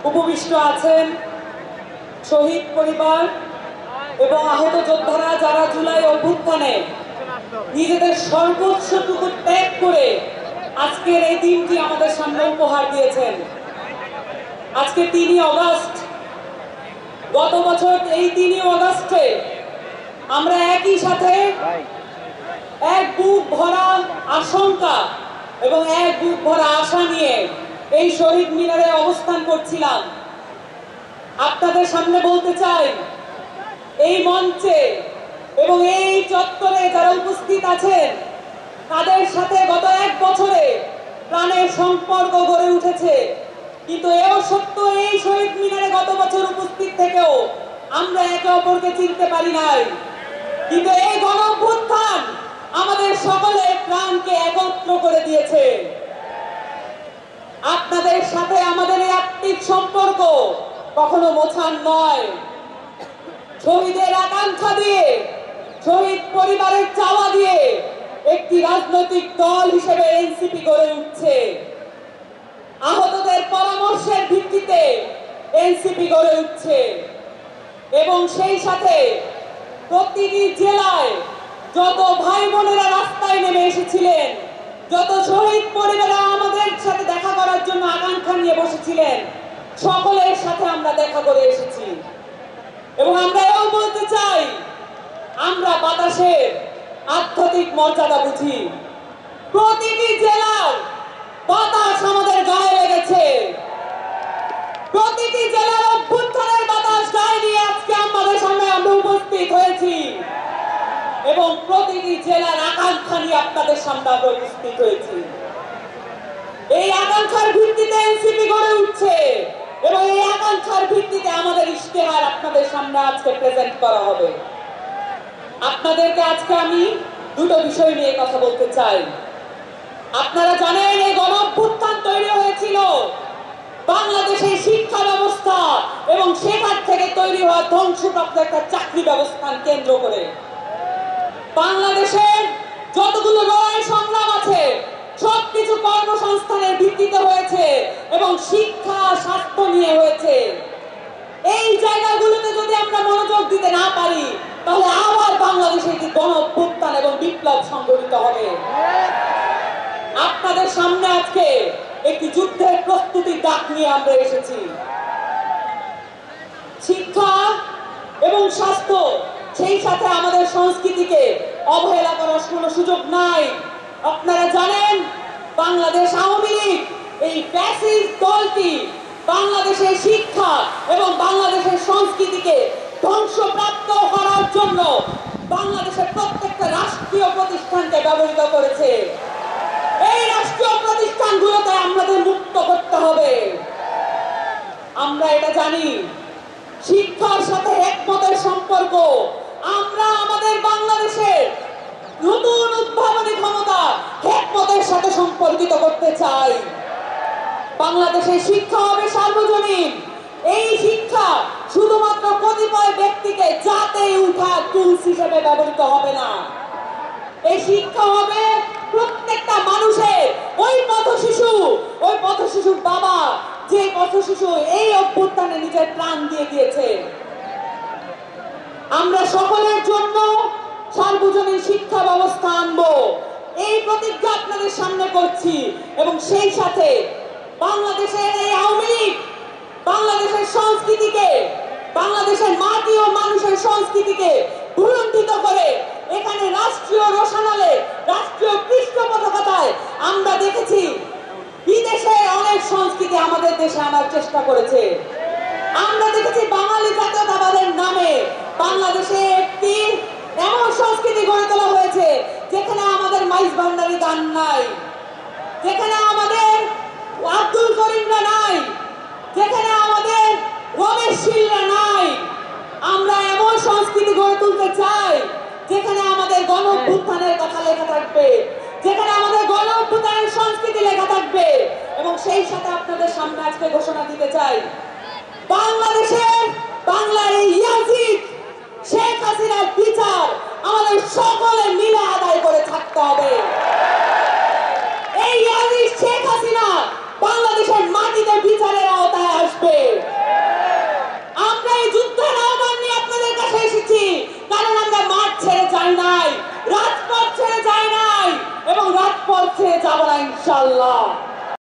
উপবিষ্ট আছেন শহীদ পরিবার এবং আহত যোদ্ধারা, যারা জুলাই অভ্যুত্থানে নিজেদের সর্বোচ্চটুকু ত্যাগ করে আজকের এই দিনটি আমাদের সামনে উপহার দিয়েছেন। আজকে ৩ আগস্ট, গত বছর এই ৩ আগস্টে আমরা একই সাথে এক বুক ভরা আশঙ্কা এবং এক বুক ভরা আশা নিয়ে এই শহীদ মিনারে অবস্থান করছিলাম। আপনাদের সামনে বলতে চাই, এই মঞ্চে এবং এই চত্বরে যারা উপস্থিত আছেন তাদের সাথে গত ১ বছরে প্রাণের সম্পর্ক গড়ে উঠেছে। কিন্তু এও সত্য, এই শহীদ মিনারে গত বছর উপস্থিত থেকেও আমরা একে অপরকে চিনতে পারি নাই। কিন্তু এই গণঅভ্যুত্থান আমাদের সকলের প্রাণকে একত্র করে দিয়েছে। আপনাদের সাথে আমাদের এই আত্মিক সম্পর্ক কখনো মোছার নয়। শহীদের আকাঙ্ক্ষা দিয়ে, শহীদ পরিবারের চাওয়া দিয়ে একটি রাজনৈতিক দল হিসেবে এনসিপি গড়ে উঠছে। আহতদের পরামর্শের ভিত্তিতে এনসিপি গড়ে উঠছে এবং সেই সাথে প্রতিটি জেলায় যত ভাই বোনেরা রাস্তায় নেমে এসেছিলেন, যত শহীদ পরিবাররা আমাদের সাথে দেখা করার জন্য আকাঙ্ক্ষা নিয়ে বসেছিলেন, সকলের সাথে আমরা দেখা করে এসেছি। এবং আমরা এও বলতে চাই, আমরা বাতাসের আধ্যাত্মিক মর্যাদা বুঝি। প্রতিটি জেলার বাতাস আমাদের গায়ে লেগেছে। প্রতিটি জেলার অভ্যুত্থানের বাতাস গায়ে নিয়ে আজকে আমাদের সামনে আমরা উপস্থিত হয়েছি এবং প্রতিটি জেলার আকাঙ্ক্ষা নিয়ে আপনাদের সামনে আমরা উপস্থিত হয়েছি। এই আকাঙ্ক্ষার ভিত্তিতে এনসিপি গড়ে উঠছে এবং এই আকাঙ্ক্ষার ভিত্তিতে আমাদের ইশতেহার আপনাদের সামনে আজকে প্রেজেন্ট করা হবে। আপনাদেরকে আজকে আমি দুটো বিষয় নিয়ে কথা বলতে চাই। আপনারা জানেন, এই গণঅভ্যুত্থান তৈরি হয়েছিল বাংলাদেশের শিক্ষা ব্যবস্থা এবং সেখান থেকে তৈরি হওয়া ধ্বংসপ্রাপ্ত একটা চাকরি ব্যবস্থান কেন্দ্র করে। বাংলাদেশের যতগুলো লড়াই সংগ্রাম আছে সবকিছু কর্মসংস্থানের ভিত্তিতে হয়েছে এবং শিক্ষা স্বাস্থ্য নিয়ে হয়েছে। এই জায়গাগুলোতে যদি আমরা মনোযোগ দিতে না পারি, তাহলে আবার বাংলাদেশে একটি গণঅভ্যুত্থান এবং বিপ্লব সংঘটিত হবে। আপনাদের সামনে আজকে একটি যুদ্ধের প্রস্তুতির ডাক নিয়ে আমরা এসেছি। শিক্ষা এবং স্বাস্থ্য, সেই সাথে আমাদের সংস্কৃতিকে অবহেলা করার কোনো সুযোগ নাই। আপনারা জানেন, বাংলাদেশ আওয়ামী লীগ, এই ফ্যাসিস্ট দলটি বাংলাদেশের শিক্ষা এবং বাংলাদেশের সংস্কৃতিকে ধ্বংসপ্রাপ্ত করার জন্য বাংলাদেশের প্রত্যেকটা রাষ্ট্রীয় প্রতিষ্ঠানকে ব্যবহৃত করেছে। এই রাষ্ট্রীয় প্রতিষ্ঠানগুলোকে আমাদের মুক্ত করতে হবে। আমরা এটা জানি, শিক্ষার সাথে একমতের সম্পর্ক। আমরা আমাদের বাংলাদেশের নতুন উদ্ভাবনী ক্ষমতা একমতের সাথে সম্পর্কিত করতে চাই। বাংলাদেশের শিক্ষা হবে সার্বজনীন। এই শিক্ষা শুধুমাত্র কতিপয় ব্যক্তিকে জাতে উঠা টুলস হিসেবে ব্যবহৃত হবে না। এই শিক্ষা হবে প্রত্যেকটা মানুষের। ওই পথশিশুর বাবা, যে পথশিশু এই অভ্যুত্থানে নিজের প্রাণ দিয়ে দিয়েছে। আমরা সকলের জন্য সার্বজনীন শিক্ষা ব্যবস্থা আনবো, এই প্রতিজ্ঞা আপনাদের সামনে করছি। এবং সেই সাথে বাংলাদেশের এই আওয়ামী লীগ বাংলাদেশের সংস্কৃতিকে, বাংলাদেশের মাটি ও মানুষের সংস্কৃতিকে ভুলুণ্ঠিত করে এখানে রাষ্ট্রীয় রোশনালে, রাষ্ট্রীয় পৃষ্ঠপোষকতায় আমরা দেখেছি বিদেশে অনেক সংস্কৃতি আমাদের দেশে আনার চেষ্টা করেছে। আমরা দেখেছি বাঙালি জাতীয়তাবাদের নামে বাংলাদেশে একটি এমন সংস্কৃতি গড়ে তোলা হয়েছে যেখানে আমাদের মাইজ ভান্ডারি গান নাই, যেখানে আমাদের আব্দুল করিমরা নাই, যেখানে আমাদের রমেশ শীলরা নাই। আমরা এমন সংস্কৃতি গড়ে তুলতে চাই যেখানে আমাদের গণঅভ্যুত্থানের কথা লেখা থাকবে, যেখানে আমাদের গণঅভ্যুত্থানের সংস্কৃতি লেখা থাকবে। এবং সেই সাথে আপনাদের সামনে আজকে ঘোষণা দিতে চাই, বাংলার এই ইয়াজিদ শেখ হাসিনার বিচার আমাদের সকলে মিলে আদায় করে থাকতে হবে। এই ইয়াজিদ শেখ হাসিনা বাংলাদেশের মাটিতে বিচারের আওতায় আসবে। যাব না ইনশাআল্লাহ।